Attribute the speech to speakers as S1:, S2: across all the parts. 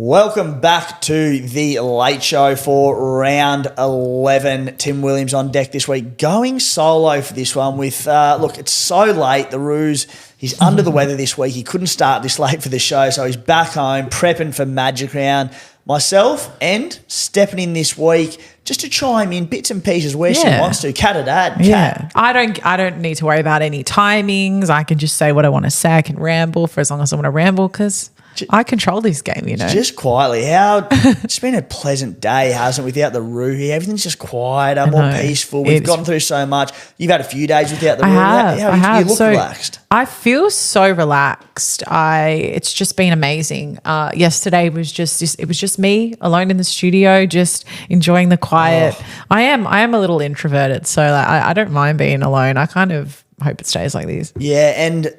S1: Welcome back to the Late Show for round 11. Tim Williams on deck this week, going solo for this one with, look, it's so late. The Roos, he's under the weather this week. He couldn't start this late for the show, so he's back home prepping for Magic Round. Myself and stepping in this week just to chime in bits and pieces where she wants to. Kat or Dad? Kat.
S2: Yeah. I don't need to worry about any timings. I can just say what I want to say. I can ramble for as long as I want to ramble because I control this game, you know.
S1: Just quietly. It's been a pleasant day, hasn't it, without the Roo here? Everything's just quieter, more peaceful. We've gone through so much. You've had a few days without the Roo.
S2: I have.
S1: You look relaxed.
S2: I feel so relaxed. It's just been amazing. Yesterday was just me alone in the studio, just enjoying the quiet. I am a little introverted, so I don't mind being alone. I kind of hope it stays like this.
S1: Yeah, and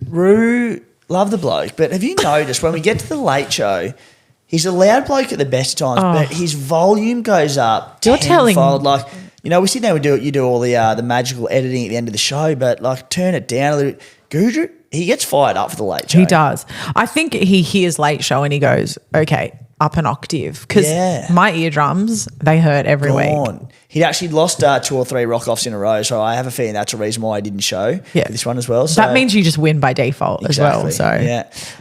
S1: Roo, love the bloke, but have you noticed when we get to the Late Show, he's a loud bloke at the best times, but his volume goes up tenfold. Like, you know, we sit there and you do all the magical editing at the end of the show, but like turn it down a little bit. Guru, he gets fired up for the Late Show.
S2: He does. I think he hears Late Show and he goes, okay, up an octave, because my eardrums, they hurt every week. He'd actually lost 2 or 3 rock-offs in a row, so I have a feeling that's a reason why I didn't show for this one as well. So that means you just win by default as well. So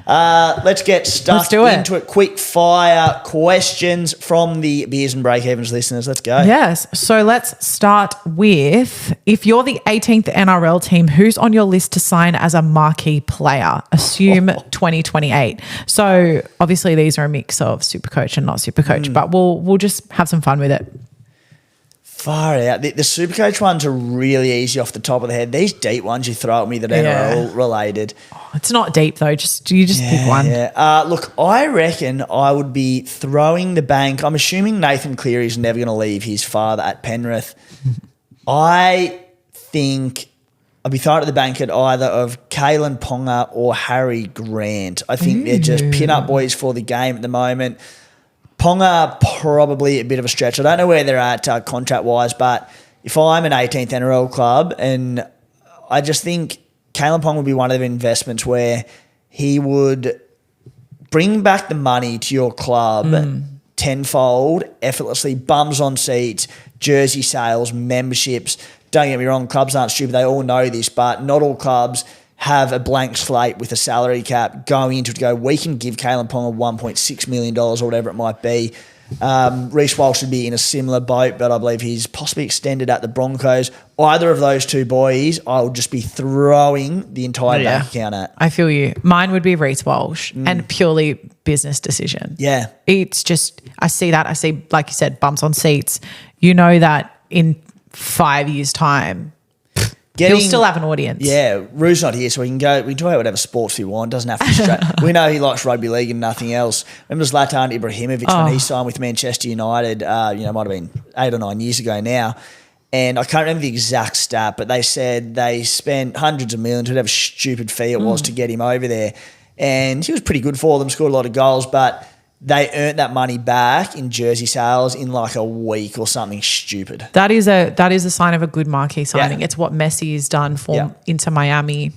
S1: let's get stuck into it. Quick fire questions from the Beers and Breakevens listeners. Let's go.
S2: Yes. So let's start with, if you're the 18th NRL team, who's on your list to sign as a marquee player? Assume 2028. So obviously these are a mix of SuperCoach and not SuperCoach, but we'll just have some fun with it.
S1: Far out. The SuperCoach ones are really easy off the top of the head. These deep ones you throw at me that are all related.
S2: It's not deep though. You just pick one.
S1: Yeah. Look, I reckon I would be throwing the bank. I'm assuming Nathan Cleary's never going to leave his father at Penrith. I think I'd be throwing at the bank at either of Kalen Ponga or Harry Grant. I think they're just pin-up boys for the game at the moment. Ponga, probably a bit of a stretch. I don't know where they're at contract-wise, but if I'm an 18th NRL club, and I just think Kalen Ponga would be one of the investments where he would bring back the money to your club tenfold, effortlessly, bums on seats, jersey sales, memberships. Don't get me wrong, clubs aren't stupid. They all know this, but not all clubs have a blank slate with a salary cap going into it to go, we can give Kalen Ponga $1.6 million or whatever it might be. Reece Walsh should be in a similar boat, but I believe he's possibly extended at the Broncos. Either of those two boys, I would just be throwing the entire bank account at.
S2: I feel you. Mine would be Reece Walsh and purely business decision.
S1: Yeah.
S2: It's just, I see that. I see, like you said, bumps on seats. You know that in 5 years' time, he'll still have an audience.
S1: Yeah, Roo's not here, so we can talk about whatever sports we want. Doesn't have to be straight. We know he likes rugby league and nothing else. Remember Zlatan Ibrahimovic when he signed with Manchester United, might have been 8 or 9 years ago now. And I can't remember the exact stat, but they said they spent hundreds of millions, whatever stupid fee it was to get him over there. And he was pretty good for them, scored a lot of goals, but they earned that money back in jersey sales in like a week or something stupid.
S2: That is a sign of a good marquee signing. It's what Messi has done for Inter Miami.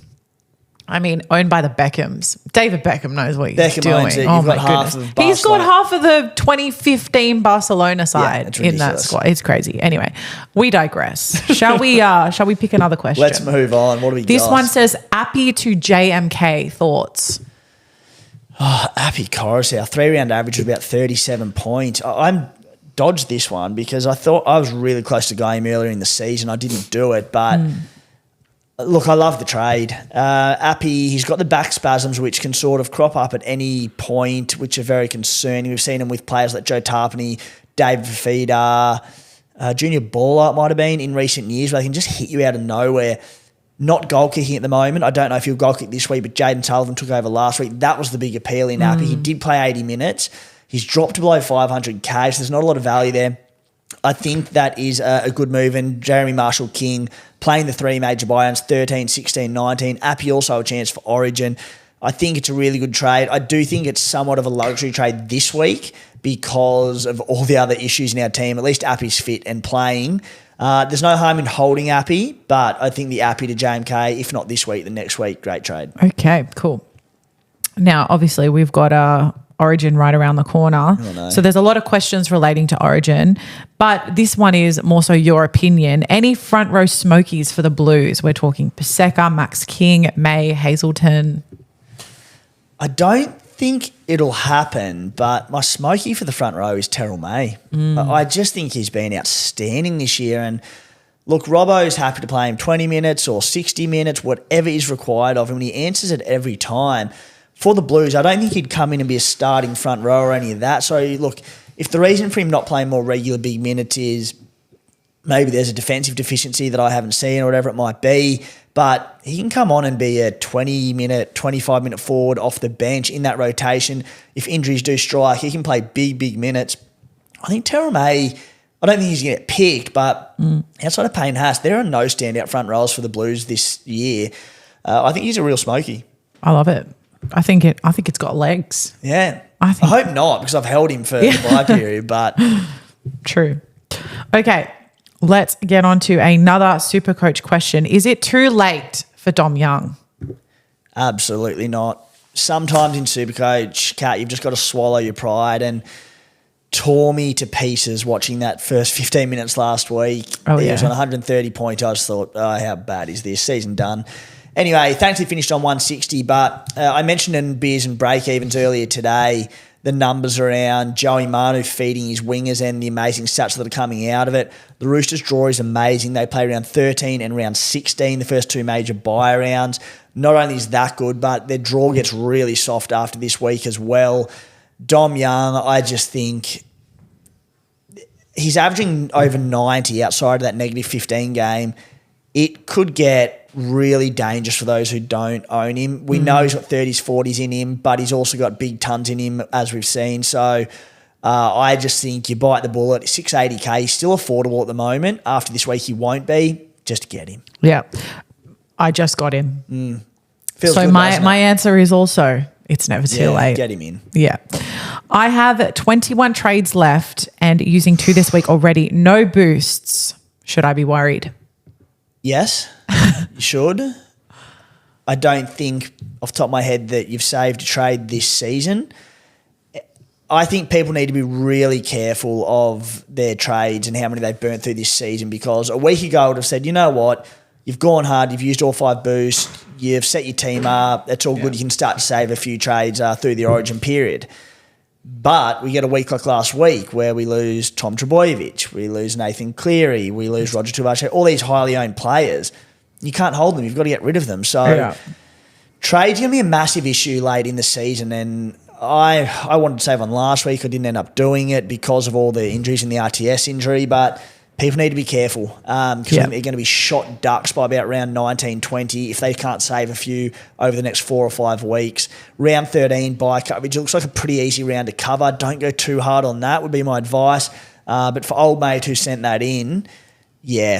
S2: I mean, owned by the Beckhams. David Beckham knows what he's doing. Oh my goodness. He's got half of the 2015 Barcelona side in that squad. It's crazy. Anyway, we digress. Shall we pick another question?
S1: Let's move on. What do we got?
S2: This one says, Appy to JMK, thoughts?
S1: Appy Coruscant, 3-round average was about 37 points. I dodged this one because I thought I was really close to going earlier in the season. I didn't do it, but look, I love the trade. Appy, he's got the back spasms, which can sort of crop up at any point, which are very concerning. We've seen him with players like Joe Tarpany, David Fafita, Junior Baller, it might have been, in recent years, where they can just hit you out of nowhere. Not goal kicking at the moment. I don't know if he'll goal kick this week, but Jaden Sullivan took over last week. That was the big appeal in Appy. He did play 80 minutes. He's dropped to below 500K, so there's not a lot of value there. I think that is a good move. And Jeremy Marshall-King playing the 3 major buy-ins, 13, 16, 19. Appy also a chance for Origin. I think it's a really good trade. I do think it's somewhat of a luxury trade this week because of all the other issues in our team. At least Appy's fit and playing. There's no harm in holding Appy, but I think the Appy to JMK, if not this week, the next week, great trade.
S2: Okay, cool. Now, obviously, we've got Origin right around the corner.
S1: Oh, no.
S2: So there's a lot of questions relating to Origin, but this one is more so your opinion. Any front row smokies for the Blues? We're talking Paseka, Max King, May, Hazelton.
S1: I don't think it'll happen, but my smoky for the front row is Terrell May. I just think he's been outstanding this year. And look, Robbo's happy to play him 20 minutes or 60 minutes, whatever is required of him, and he answers it every time. For the Blues, I don't think he'd come in and be a starting front row or any of that. So, look, if the reason for him not playing more regular big minutes is maybe there's a defensive deficiency that I haven't seen or whatever it might be, but he can come on and be a 20-minute, 25-minute forward off the bench in that rotation. If injuries do strike, he can play big minutes. I think Terrell May, I don't think he's going to get picked, but outside of Payne Haas, there are no standout front rows for the Blues this year. I think he's a real smoky.
S2: I love it. I think it's got legs.
S1: Yeah. I hope not, because I've held him for the bye period, but...
S2: True. Okay. Let's get on to another SuperCoach question. Is it too late for Dom Young?
S1: Absolutely not. Sometimes in SuperCoach, Kat, you've just got to swallow your pride, and tore me to pieces watching that first 15 minutes last week.
S2: Oh, yeah.
S1: He was on 130 points. I just thought, how bad is this? Season done. Anyway, thankfully finished on 160, but I mentioned in Beers and Breakevens earlier today the numbers around Joey Manu feeding his wingers and the amazing stats that are coming out of it. The Roosters' draw is amazing. They play round 13 and round 16, the first two major bye rounds. Not only is that good, but their draw gets really soft after this week as well. Dom Young, I just think he's averaging over 90 outside of that negative 15 game. It could get really dangerous for those who don't own him. We know he's got 30s, 40s in him, but he's also got big tons in him, as we've seen. So I just think you bite the bullet. 680K, he's still affordable at the moment. After this week, he won't be. Just get him.
S2: Yeah. I just got him.
S1: Feels
S2: so
S1: good,
S2: my answer is also it's never too late.
S1: Get him in.
S2: Yeah. I have 21 trades left and using 2 this week already. No boosts. Should I be worried?
S1: Yes, you should. I don't think off the top of my head that you've saved a trade this season. I think people need to be really careful of their trades and how many they've burnt through this season, because a week ago I would have said, you know what, you've gone hard, you've used all 5 boosts, you've set your team up, that's all good, you can start to save a few trades through the Origin period. But we get a week like last week where we lose Tom Trbojevic, we lose Nathan Cleary, we lose Roger Tuivasa, all these highly owned players. You can't hold them. You've got to get rid of them. So trade's going to be a massive issue late in the season, and I wanted to save on last week. I didn't end up doing it because of all the injuries in the RTS injury, but people need to be careful because they're going to be shot ducks by about round 19, 20 if they can't save a few over the next 4 or 5 weeks. Round 13 bye coverage, it looks like a pretty easy round to cover. Don't go too hard on that would be my advice. But for old mate who sent that in, you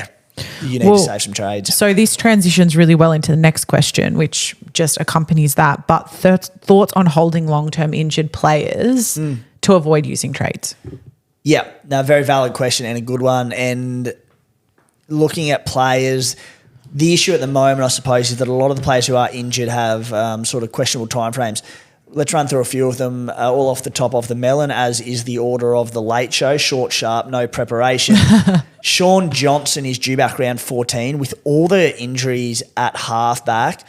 S1: need to save some trades.
S2: So this transitions really well into the next question, which just accompanies that. But thoughts on holding long-term injured players to avoid using trades?
S1: Yeah, no, very valid question and a good one. And looking at players, the issue at the moment, I suppose, is that a lot of the players who are injured have sort of questionable timeframes. Let's run through a few of them, all off the top of the melon, as is the order of the late show, short, sharp, no preparation. Sean Johnson is due back round 14. With all the injuries at halfback,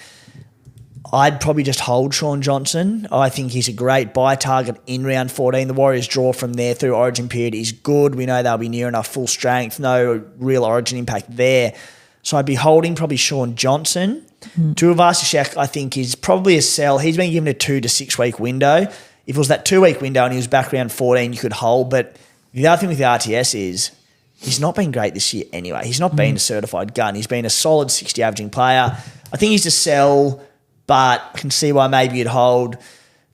S1: I'd probably just hold Sean Johnson. I think he's a great buy target in round 14. The Warriors' draw from there through Origin period is good. We know they'll be near enough full strength, no real Origin impact there. So I'd be holding probably Sean Johnson. Tuivasa, I think, is probably a sell. He's been given a 2 to 6 week window. If it was that 2 week window and he was back around 14, you could hold. But the other thing with the RTS is he's not been great this year anyway. He's not been a certified gun. He's been a solid 60 averaging player. I think he's a sell, but I can see why maybe you'd hold.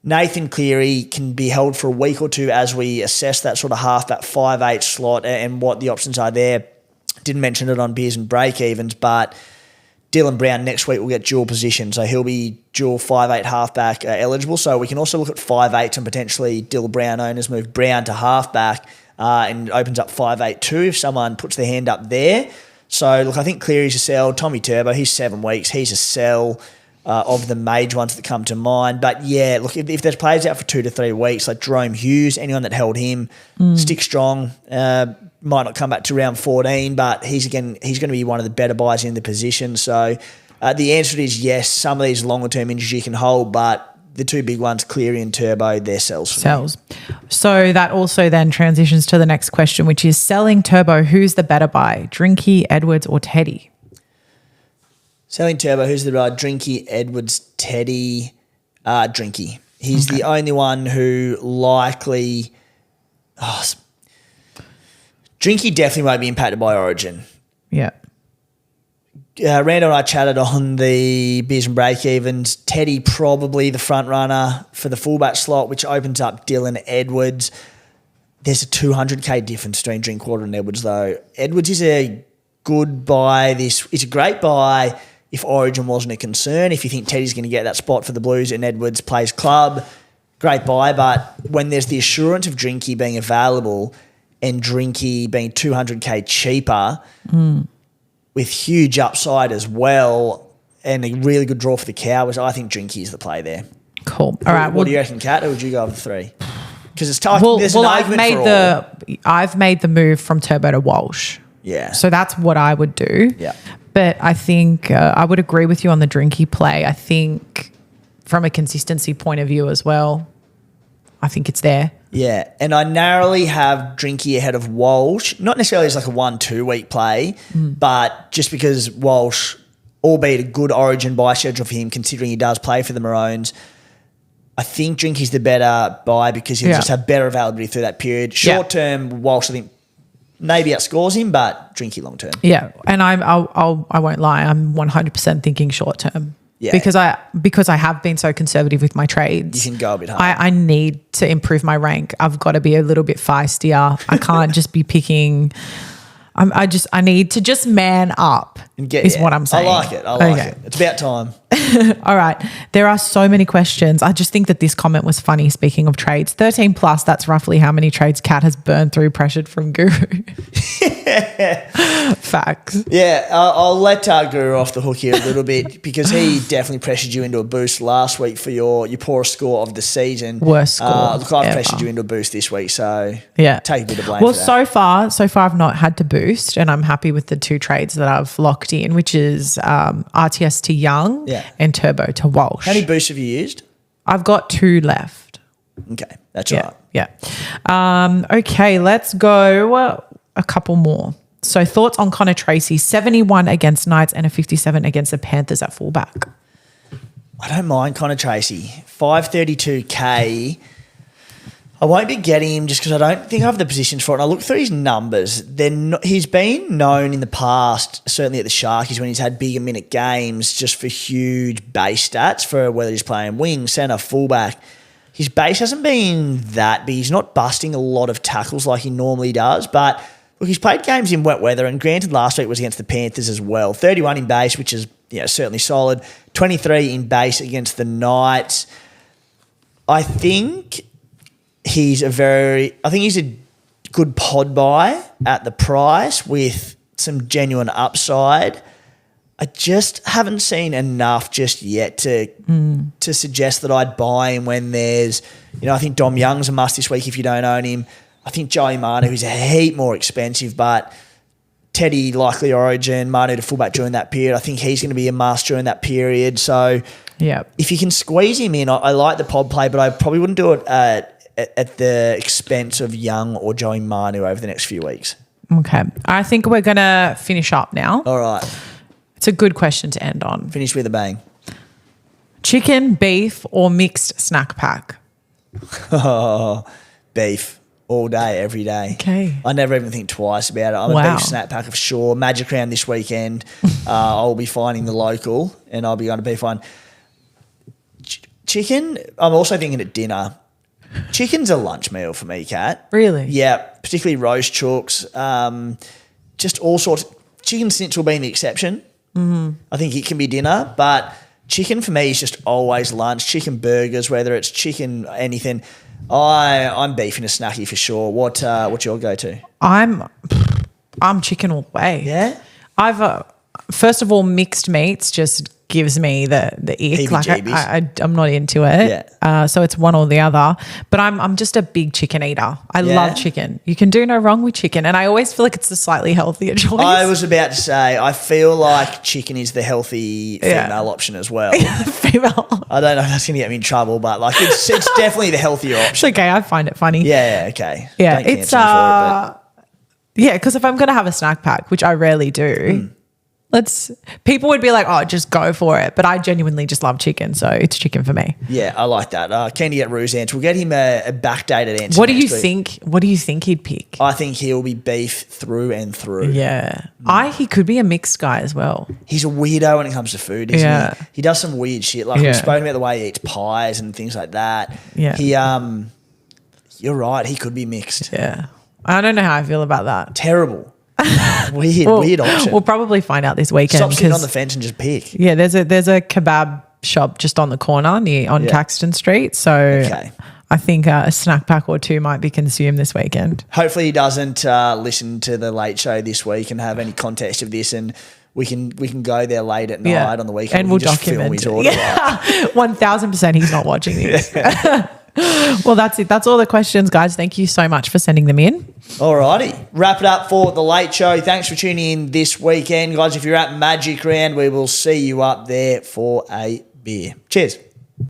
S1: Nathan Cleary can be held for a week or two as we assess that sort of half, that 5'8" slot and what the options are there. Didn't mention it on Beers and Breakevens, but Dylan Brown next week will get dual position, so he'll be dual 5'8" halfback eligible. So we can also look at 5'8" and potentially Dylan Brown owners move Brown to halfback and opens up 5'8" too if someone puts their hand up there. So look, I think Cleary's a sell. Tommy Turbo, he's 7 weeks. He's a sell. of the major ones that come to mind. But, yeah, look, if there's players out for 2 to 3 weeks, like Jerome Hughes, anyone that held him, stick strong. Might not come back to round 14, but he's going to be one of the better buys in the position. So the answer is yes, some of these longer-term injuries you can hold, but the two big ones, Cleary and Turbo, they're sells.
S2: Sells. So that also then transitions to the next question, which is selling Turbo, who's the better buy, Drinky, Edwards or Teddy?
S1: Selling Turbo, who's the right? Drinky, Edwards, Teddy, Drinky. He's the only one who likely... Drinky definitely won't be impacted by Origin.
S2: Yeah.
S1: Randall and I chatted on the Beers and Breakevens. Teddy probably the front runner for the fullback slot, which opens up Dylan Edwards. There's a 200K difference between Drinkwater and Edwards, though. Edwards is a good buy. It's a great buy if Origin wasn't a concern. If you think Teddy's going to get that spot for the Blues and Edwards plays club, great buy. But when there's the assurance of Drinky being available and Drinky being 200K cheaper with huge upside as well and a really good draw for the Cowboys, I think Drinky's the play there.
S2: Cool. All right.
S1: What do you reckon, Kat, or would you go over 3? Because it's tough.
S2: I've made the move from Turbo to Walsh.
S1: Yeah.
S2: So that's what I would do.
S1: Yeah.
S2: But I think I would agree with you on the Drinky play. I think from a consistency point of view as well, I think it's there.
S1: Yeah, and I narrowly have Drinky ahead of Walsh, not necessarily as like a 1-2 week play, but just because Walsh, albeit a good Origin buy schedule for him, considering he does play for the Maroons, I think Drinky's the better buy because he'll just have better availability through that period. Short term, Walsh, I think, maybe outscores him, but Drinky long term.
S2: Yeah, and I won't lie, I'm 100% thinking short term.
S1: Yeah.
S2: Because I have been so conservative with my trades.
S1: You can go a bit hard.
S2: I need to improve my rank. I've got to be a little bit feistier. I can't just be picking. I need to just man up. What I'm saying.
S1: I like it. It's about time.
S2: All right. There are so many questions. I just think that this comment was funny. Speaking of trades, 13 plus, that's roughly how many trades Kat has burned through pressured from Guru. Facts.
S1: Yeah, I'll let Guru off the hook here a little bit because he definitely pressured you into a boost last week for your poorest score of the season.
S2: Worst score.
S1: Look, I've pressured you into a boost this week, so take a bit of blame for that.
S2: Well, so far I've not had to boost and I'm happy with the 2 trades that I've locked in, which is RTS to Young and Turbo to Walsh.
S1: How many boosts have you used?
S2: I've got 2 left.
S1: Okay, that's right.
S2: Yeah. Okay, let's go a couple more. So thoughts on Connor Tracy, 71 against Knights and a 57 against the Panthers at fullback.
S1: I don't mind Connor Tracy. 532K. I won't be getting him just because I don't think I have the positions for it. And I look through his numbers. He's been known in the past, certainly at the Sharkies, when he's had bigger minute games just for huge base stats for whether he's playing wing, centre, fullback. His base hasn't been that big. He's not busting a lot of tackles like he normally does. But look, he's played games in wet weather, and granted last week was against the Panthers as well. 31 in base, which is certainly solid. 23 in base against the Knights. I think he's a good pod buy at the price with some genuine upside. I just haven't seen enough just yet to suggest that I'd buy him when there's, I think Dom Young's a must this week if you don't own him. I think Joey Manu, who's a heap more expensive, but Teddy likely Origin, Manu to fullback during that period. I think he's going to be a must during that period. So if you can squeeze him in, I like the pod play, but I probably wouldn't do it at the expense of Young or Joey Manu over the next few weeks.
S2: Okay. I think we're going to finish up now.
S1: All right.
S2: It's a good question to end on.
S1: Finish with a bang.
S2: Chicken, beef, or mixed snack pack?
S1: Beef. All day, every day.
S2: Okay.
S1: I never even think twice about it. I'm a beef snack packer for sure. Magic Round this weekend. I'll be finding the local and I'll be going to beef one. Chicken, I'm also thinking at dinner. Chicken's a lunch meal for me, Kat.
S2: Really?
S1: Yeah, particularly roast chooks. Just all sorts. Chicken schnitzel being the exception. Mm-hmm. I think it can be dinner, but chicken for me is just always lunch. Chicken burgers, whether it's chicken anything. I'm beef in a snacky for sure. What's your go-to?
S2: I'm chicken all the way.
S1: Yeah?
S2: first of all, mixed meats just gives me the ick. Like I'm not into it. Yeah. So it's one or the other. But I'm just a big chicken eater. I love chicken. You can do no wrong with chicken, and I always feel like it's a slightly healthier choice.
S1: I was about to say I feel like chicken is the healthy female option as well.
S2: Female.
S1: I don't know if that's going to get me in trouble, but like it's definitely the healthier option.
S2: It's okay. I find it funny.
S1: Yeah. Okay.
S2: Yeah. It's yeah, because if I'm going to have a snack pack, which I rarely do. People would be like, oh, just go for it. But I genuinely just love chicken, so it's chicken for me.
S1: Yeah, I like that. Keen to get Rue's answer. We'll get him a backdated answer.
S2: What do you think? What do you think he'd pick?
S1: I think he'll be beef through and through.
S2: Yeah. He could be a mixed guy as well.
S1: He's a weirdo when it comes to food, isn't he? He does some weird shit. Like we've spoken about the way he eats pies and things like that.
S2: Yeah.
S1: He you're right, he could be mixed.
S2: Yeah. I don't know how I feel about that.
S1: Terrible. Weird option.
S2: We'll probably find out this weekend.
S1: Stop sitting on the fence and just pick.
S2: Yeah, there's a kebab shop just on the corner on Caxton Street. So I think a snack pack or two might be consumed this weekend.
S1: Hopefully he doesn't listen to the Late Show this week and have any context of this, and we can go there late at night on the weekend.
S2: And we'll document
S1: his order.
S2: 1000% he's not watching this. Well, that's it. That's all the questions, guys. Thank you so much for sending them in.
S1: Alrighty. Wrap it up for the Late Show. Thanks for tuning in this weekend. Guys, if you're at Magic Round, we will see you up there for a beer. Cheers.